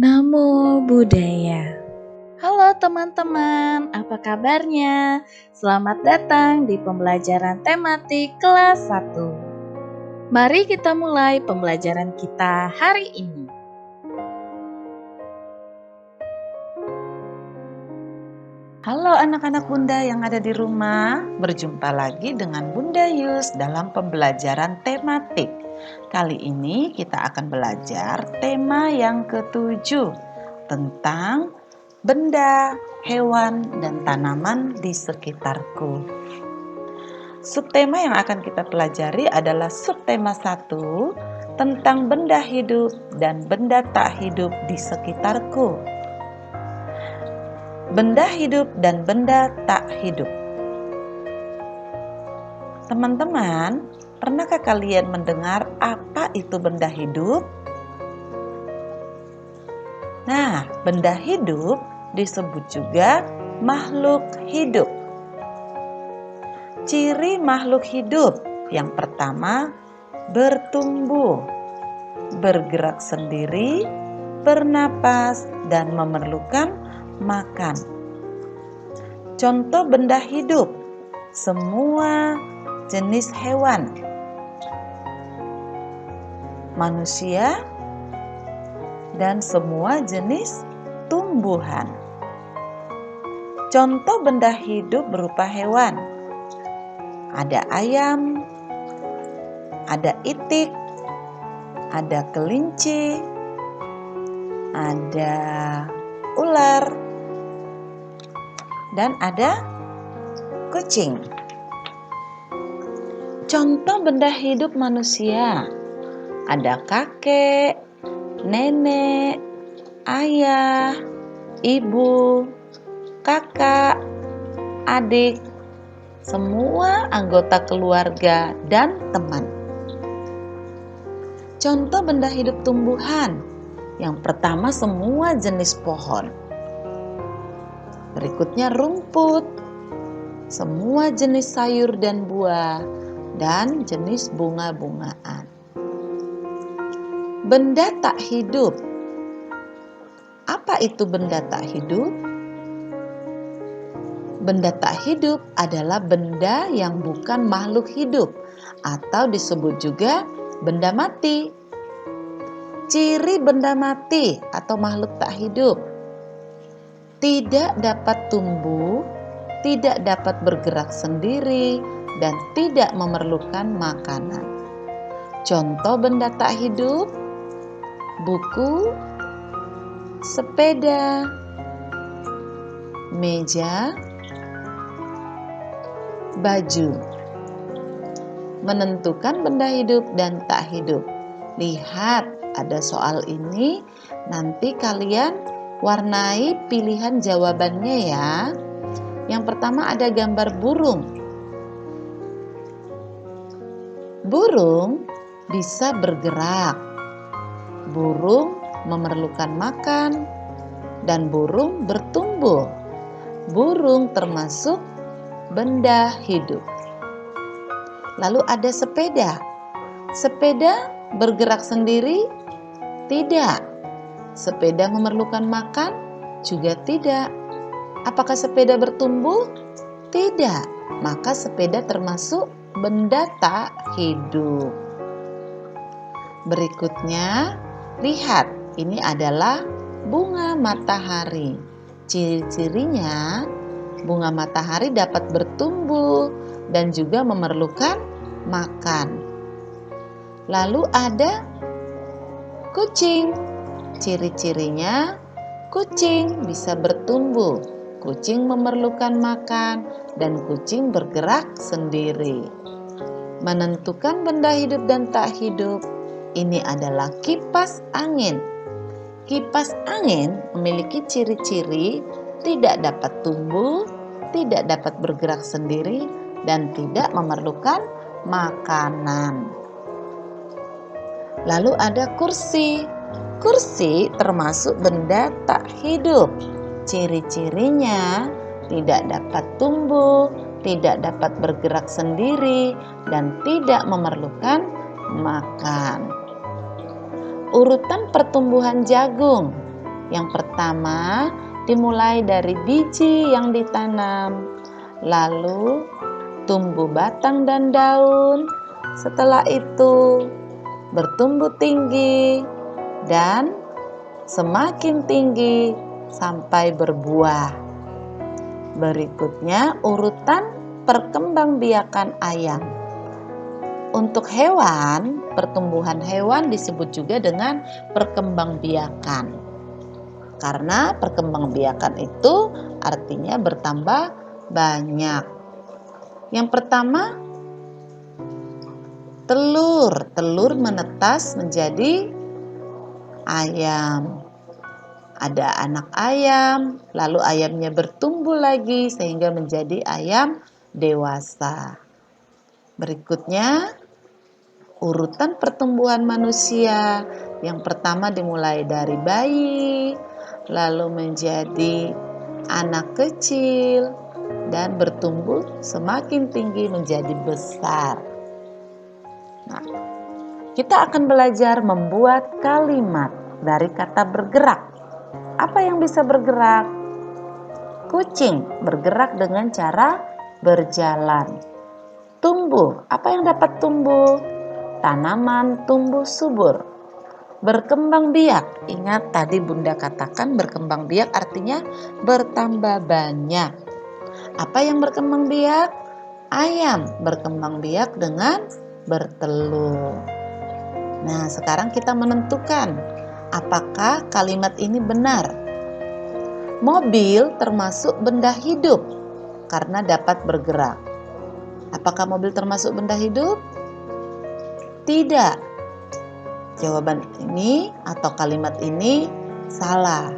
Namo Buddhaya. Halo teman-teman, apa kabarnya? Selamat datang di pembelajaran tematik kelas 1. Mari kita mulai pembelajaran kita hari ini. Halo anak-anak Bunda yang ada di rumah, berjumpa lagi dengan Bunda Yus dalam pembelajaran tematik. Kali ini kita akan belajar tema yang ke-7 tentang benda, hewan, dan tanaman di sekitarku. Subtema yang akan kita pelajari adalah subtema 1 tentang benda hidup dan benda tak hidup di sekitarku. Benda hidup dan benda tak hidup. Teman-teman, pernahkah kalian mendengar apa itu benda hidup? Nah, benda hidup disebut juga makhluk hidup. Ciri makhluk hidup yang pertama, bertumbuh, bergerak sendiri, bernapas, dan memerlukan makan. Contoh benda hidup, semua jenis hewan, manusia, dan semua jenis tumbuhan. Contoh benda hidup berupa hewan, ada ayam, ada itik, ada kelinci, ada ular, dan ada kucing. Contoh benda hidup manusia, ada kakek, nenek, ayah, ibu, kakak, adik, semua anggota keluarga dan teman. Contoh benda hidup tumbuhan, yang pertama semua jenis pohon. Berikutnya rumput, semua jenis sayur dan buah, dan jenis bunga-bungaan. Benda tak hidup. Apa itu benda tak hidup? Benda tak hidup adalah benda yang bukan makhluk hidup atau disebut juga benda mati. Ciri benda mati atau makhluk tak hidup: tidak dapat tumbuh, tidak dapat bergerak sendiri, dan tidak memerlukan makanan. Contoh benda tak hidup: buku, sepeda, meja, baju. Menentukan benda hidup dan tak hidup. Lihat, ada soal ini, nanti kalian warnai pilihan jawabannya ya. Yang pertama ada gambar burung. Burung bisa bergerak. Burung memerlukan makan dan burung bertumbuh. Burung termasuk benda hidup. Lalu ada sepeda. Sepeda bergerak sendiri? Tidak. Sepeda memerlukan makan? Juga tidak. Apakah sepeda bertumbuh? Tidak. Maka sepeda termasuk benda tak hidup. Berikutnya, lihat, ini adalah bunga matahari. Ciri-cirinya, bunga matahari dapat bertumbuh dan juga memerlukan makan. Lalu ada kucing. Ciri-cirinya, kucing bisa bertumbuh, kucing memerlukan makan, dan kucing bergerak sendiri. Menentukan benda hidup dan tak hidup, ini adalah kipas angin. Kipas angin memiliki ciri-ciri tidak dapat tumbuh, tidak dapat bergerak sendiri, dan tidak memerlukan makanan. Lalu ada kursi. Kursi termasuk benda tak hidup. Ciri-cirinya tidak dapat tumbuh, tidak dapat bergerak sendiri, dan tidak memerlukan makan. Urutan pertumbuhan jagung. Yang pertama, dimulai dari biji yang ditanam, lalu tumbuh batang dan daun. Setelah itu, bertumbuh tinggi dan semakin tinggi sampai berbuah. Berikutnya, urutan perkembangbiakan ayam. Untuk hewan, pertumbuhan hewan disebut juga dengan perkembangbiakan. Karena perkembangbiakan itu artinya bertambah banyak. Yang pertama, telur. Telur menetas menjadi ayam. Ada anak ayam, lalu ayamnya bertumbuh lagi sehingga menjadi ayam dewasa. Berikutnya, urutan pertumbuhan manusia. Yang pertama dimulai dari bayi, lalu menjadi anak kecil, dan bertumbuh semakin tinggi menjadi besar. Nah, kita akan belajar membuat kalimat dari kata bergerak. Apa yang bisa bergerak? Kucing bergerak dengan cara berjalan. Tumbuh, apa yang dapat tumbuh? Tanaman tumbuh subur. Berkembang biak, ingat tadi Bunda katakan berkembang biak artinya bertambah banyak. Apa yang berkembang biak? Ayam berkembang biak dengan bertelur. Nah, sekarang kita menentukan apakah kalimat ini benar. Mobil termasuk benda hidup karena dapat bergerak. Apakah mobil termasuk benda hidup? Tidak. Jawaban ini atau kalimat ini salah.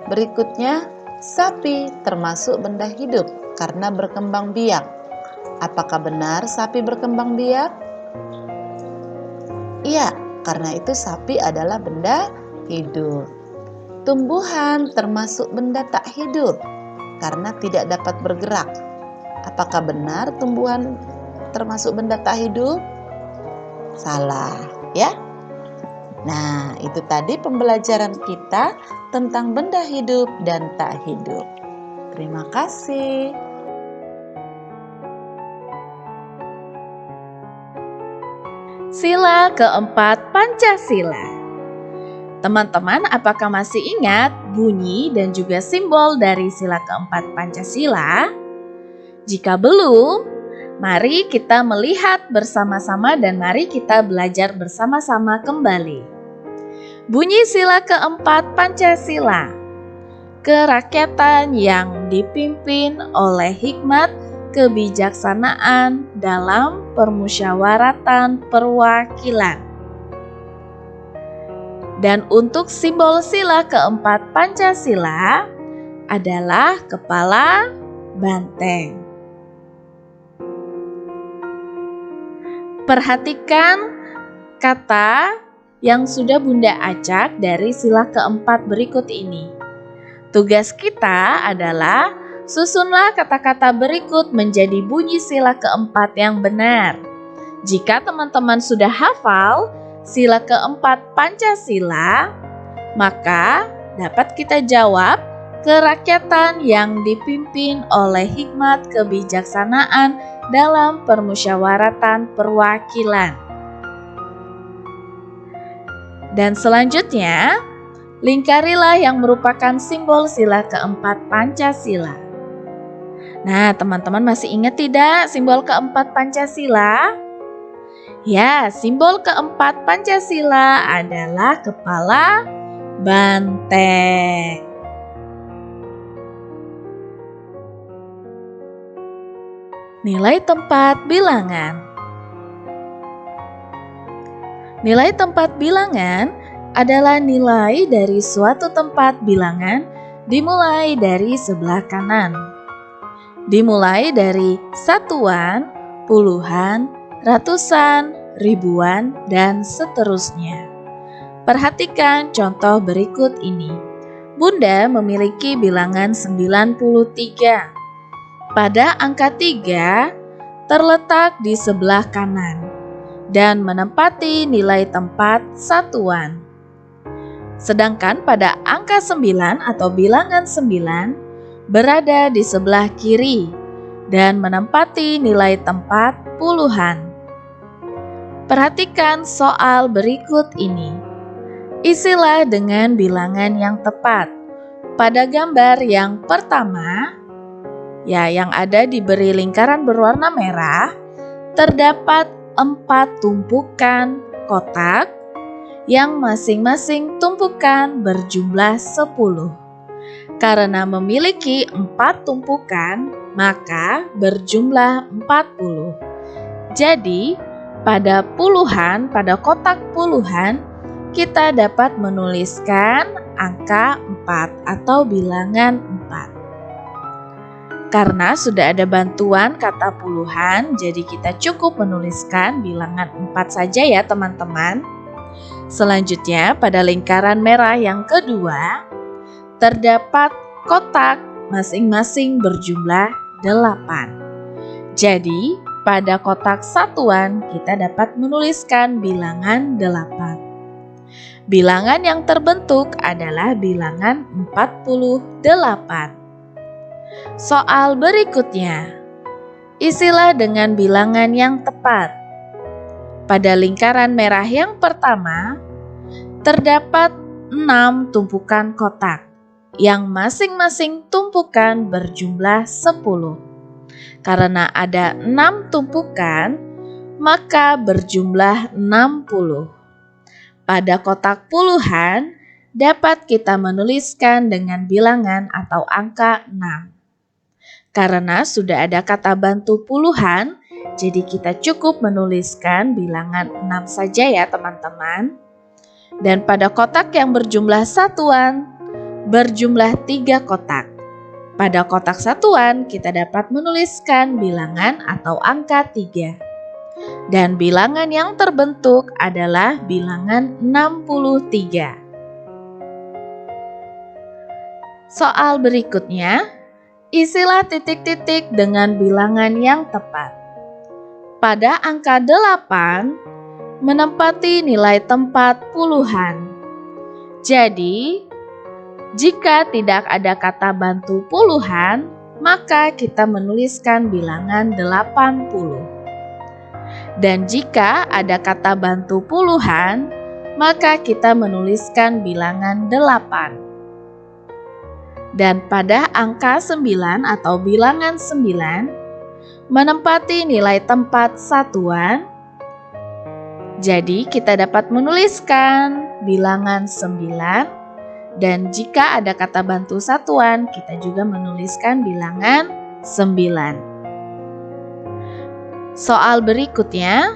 Berikutnya, sapi termasuk benda hidup karena berkembang biak. Apakah benar sapi berkembang biak? Iya, karena itu sapi adalah benda hidup. Tumbuhan termasuk benda tak hidup karena tidak dapat bergerak. Apakah benar tumbuhan termasuk benda tak hidup? Salah, ya. Nah, itu tadi pembelajaran kita tentang benda hidup dan tak hidup. Terima kasih. Sila keempat Pancasila. Teman-teman, apakah masih ingat bunyi dan juga simbol dari sila keempat Pancasila? Jika belum, mari kita melihat bersama-sama dan mari kita belajar bersama-sama kembali. Bunyi sila keempat Pancasila. Kerakyatan yang dipimpin oleh hikmat kebijaksanaan dalam permusyawaratan perwakilan. Dan untuk simbol sila keempat Pancasila adalah kepala banteng. Perhatikan kata yang sudah Bunda acak dari sila keempat berikut ini. Tugas kita adalah susunlah kata-kata berikut menjadi bunyi sila keempat yang benar. Jika teman-teman sudah hafal sila keempat Pancasila, maka dapat kita jawab kerakyatan yang dipimpin oleh hikmat kebijaksanaan dalam permusyawaratan perwakilan. Dan selanjutnya, lingkarilah yang merupakan simbol sila keempat Pancasila. Nah, teman-teman masih ingat tidak simbol keempat Pancasila? Ya, simbol keempat Pancasila adalah kepala banteng. Nilai tempat bilangan. Nilai tempat bilangan adalah nilai dari suatu tempat bilangan dimulai dari sebelah kanan. Dimulai dari satuan, puluhan, ratusan, ribuan, dan seterusnya. Perhatikan contoh berikut ini. Bunda memiliki bilangan 93. Pada angka 3 terletak di sebelah kanan dan menempati nilai tempat satuan. Sedangkan pada angka 9 atau bilangan 9 berada di sebelah kiri dan menempati nilai tempat puluhan. Perhatikan soal berikut ini. Isilah dengan bilangan yang tepat. Pada gambar yang pertama, yang ada diberi lingkaran berwarna merah, terdapat 4 tumpukan kotak yang masing-masing tumpukan berjumlah 10. Karena memiliki 4 tumpukan, maka berjumlah 40. Jadi, pada kotak puluhan, kita dapat menuliskan angka 4 atau bilangan 4. Karena sudah ada bantuan kata puluhan, jadi kita cukup menuliskan bilangan 4 saja ya teman-teman. Selanjutnya pada lingkaran merah yang kedua, terdapat kotak masing-masing berjumlah 8. Jadi pada kotak satuan kita dapat menuliskan bilangan 8. Bilangan yang terbentuk adalah bilangan 48. Soal berikutnya, isilah dengan bilangan yang tepat. Pada lingkaran merah yang pertama, terdapat 6 tumpukan kotak yang masing-masing tumpukan berjumlah 10. Karena ada 6 tumpukan, maka berjumlah 60. Pada kotak puluhan, dapat kita menuliskan dengan bilangan atau angka 6. Karena sudah ada kata bantu puluhan, jadi kita cukup menuliskan bilangan 6 saja ya teman-teman. Dan pada kotak yang berjumlah satuan, berjumlah 3 kotak. Pada kotak satuan kita dapat menuliskan bilangan atau angka 3. Dan bilangan yang terbentuk adalah bilangan 63. Soal berikutnya, isilah titik-titik dengan bilangan yang tepat. Pada angka 8 menempati nilai tempat puluhan. Jadi, jika tidak ada kata bantu puluhan, maka kita menuliskan bilangan 80. Dan jika ada kata bantu puluhan, maka kita menuliskan bilangan 8. Dan pada angka 9 atau bilangan 9 menempati nilai tempat satuan. Jadi kita dapat menuliskan bilangan 9 dan jika ada kata bantu satuan kita juga menuliskan bilangan 9. Soal berikutnya,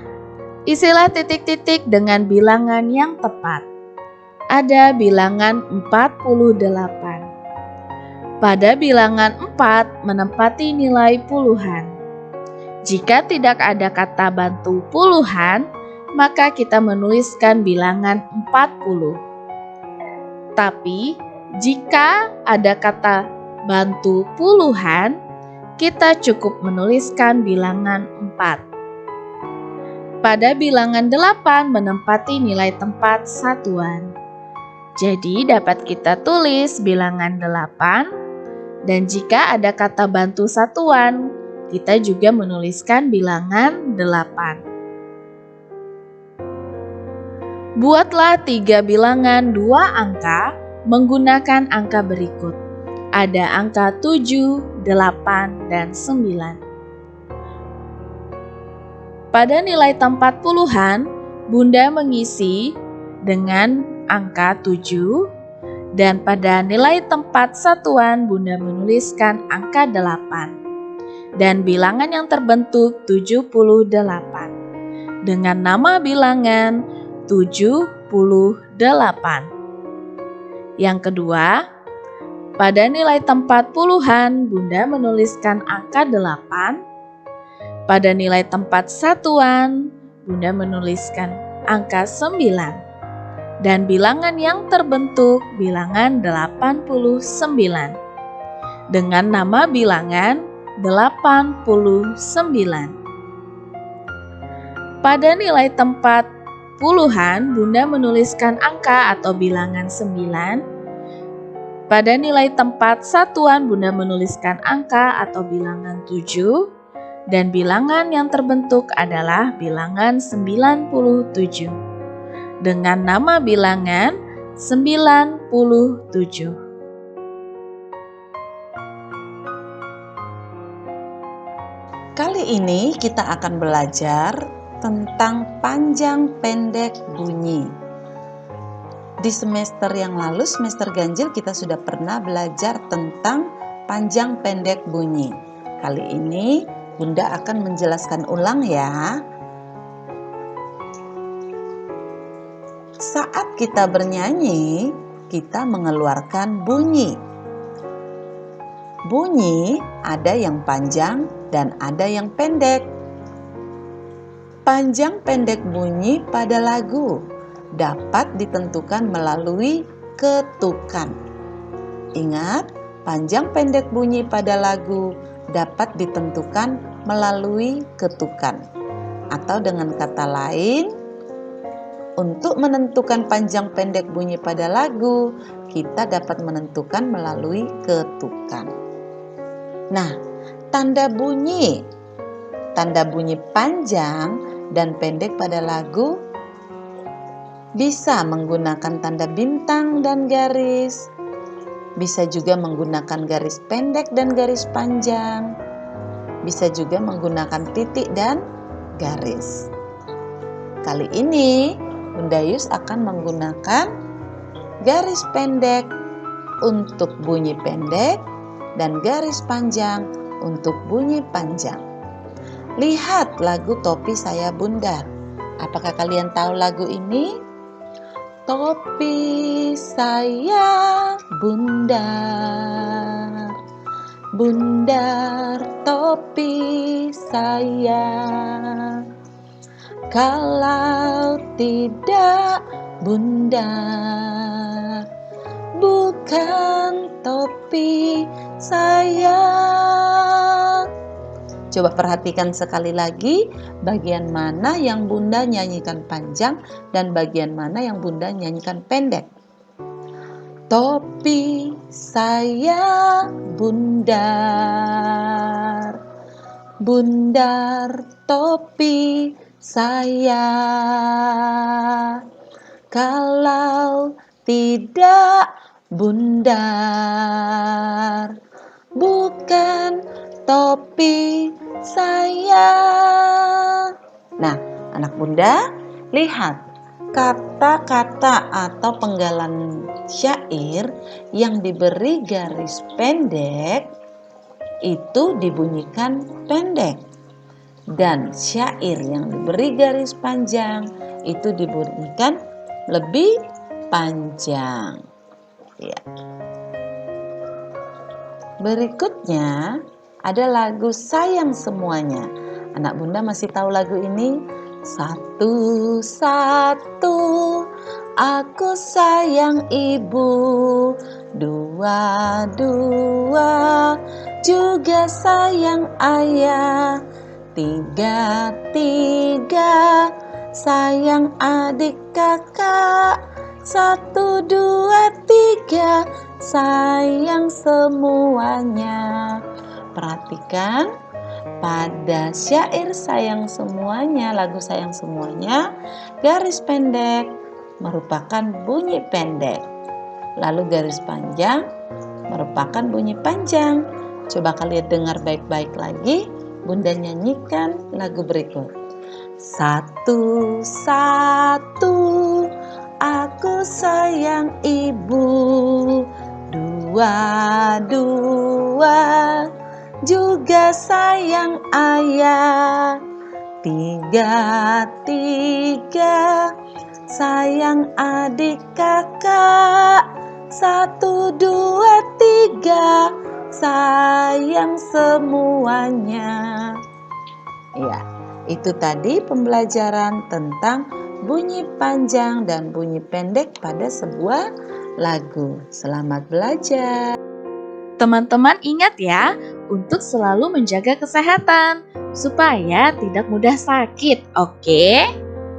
isilah titik-titik dengan bilangan yang tepat. Ada bilangan 48. Pada bilangan 4 menempati nilai puluhan. Jika tidak ada kata bantu puluhan, maka kita menuliskan bilangan 40. Tapi, jika ada kata bantu puluhan, kita cukup menuliskan bilangan 4. Pada bilangan 8 menempati nilai tempat satuan. Jadi dapat kita tulis bilangan 8. Dan jika ada kata bantu satuan, kita juga menuliskan bilangan 8. Buatlah 3 bilangan 2 angka menggunakan angka berikut. Ada angka 7, 8, dan 9. Pada nilai tempat puluhan, Bunda mengisi dengan angka 7. Dan pada nilai tempat satuan, Bunda menuliskan angka 8. Dan bilangan yang terbentuk 78. Dengan nama bilangan 78. Yang kedua, pada nilai tempat puluhan, Bunda menuliskan angka 8. Pada nilai tempat satuan, Bunda menuliskan angka 9. Dan bilangan yang terbentuk bilangan 89 dengan nama bilangan 89. Pada nilai tempat puluhan, Bunda menuliskan angka atau bilangan 9. Pada nilai tempat satuan, Bunda menuliskan angka atau bilangan 7. Dan bilangan yang terbentuk adalah bilangan 97. Dengan nama bilangan 97. Kali ini kita akan belajar tentang panjang pendek bunyi. Di semester yang lalu, semester ganjil, kita sudah pernah belajar tentang panjang pendek bunyi. Kali ini Bunda akan menjelaskan ulang ya. Saat kita bernyanyi, kita mengeluarkan bunyi. Bunyi ada yang panjang dan ada yang pendek. Panjang pendek bunyi pada lagu dapat ditentukan melalui ketukan. Ingat, panjang pendek bunyi pada lagu dapat ditentukan melalui ketukan. Atau dengan kata lain, untuk menentukan panjang pendek bunyi pada lagu, kita dapat menentukan melalui ketukan. Nah, tanda bunyi panjang dan pendek pada lagu bisa menggunakan tanda bintang dan garis, bisa juga menggunakan garis pendek dan garis panjang, bisa juga menggunakan titik dan garis. Kali ini Bunda Yus akan menggunakan garis pendek untuk bunyi pendek dan garis panjang untuk bunyi panjang. Lihat lagu Topi Saya Bundar. Apakah kalian tahu lagu ini? Topi saya bundar, bundar topi saya. Kalau tidak bundar, bukan topi saya. Coba perhatikan sekali lagi bagian mana yang Bunda nyanyikan panjang dan bagian mana yang Bunda nyanyikan pendek. Topi saya bundar, bundar topi saya. Kalau tidak bundar, bukan topi saya. Nah, anak Bunda, lihat kata-kata atau penggalan syair yang diberi garis pendek itu dibunyikan pendek, dan syair yang diberi garis panjang itu dibunyikan lebih panjang. Ya. Berikutnya ada lagu Sayang Semuanya. Anak Bunda masih tahu lagu ini? Satu-satu aku sayang ibu, dua-dua juga sayang ayah, tiga-tiga sayang adik kakak, 1, 2, 3 sayang semuanya. Perhatikan pada syair Sayang Semuanya, lagu Sayang Semuanya, garis pendek merupakan bunyi pendek, lalu garis panjang merupakan bunyi panjang. Coba kalian dengar baik-baik lagi. Bunda nyanyikan lagu berikut. Satu-satu aku sayang ibu, dua-dua juga sayang ayah, tiga-tiga sayang adik kakak, 1, 2, 3 sayang semuanya. Ya, itu tadi pembelajaran tentang bunyi panjang dan bunyi pendek pada sebuah lagu. Selamat belajar. Teman-teman ingat ya, untuk selalu menjaga kesehatan supaya tidak mudah sakit, oke?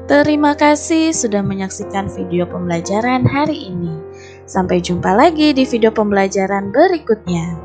Terima kasih sudah menyaksikan video pembelajaran hari ini. Sampai jumpa lagi di video pembelajaran berikutnya.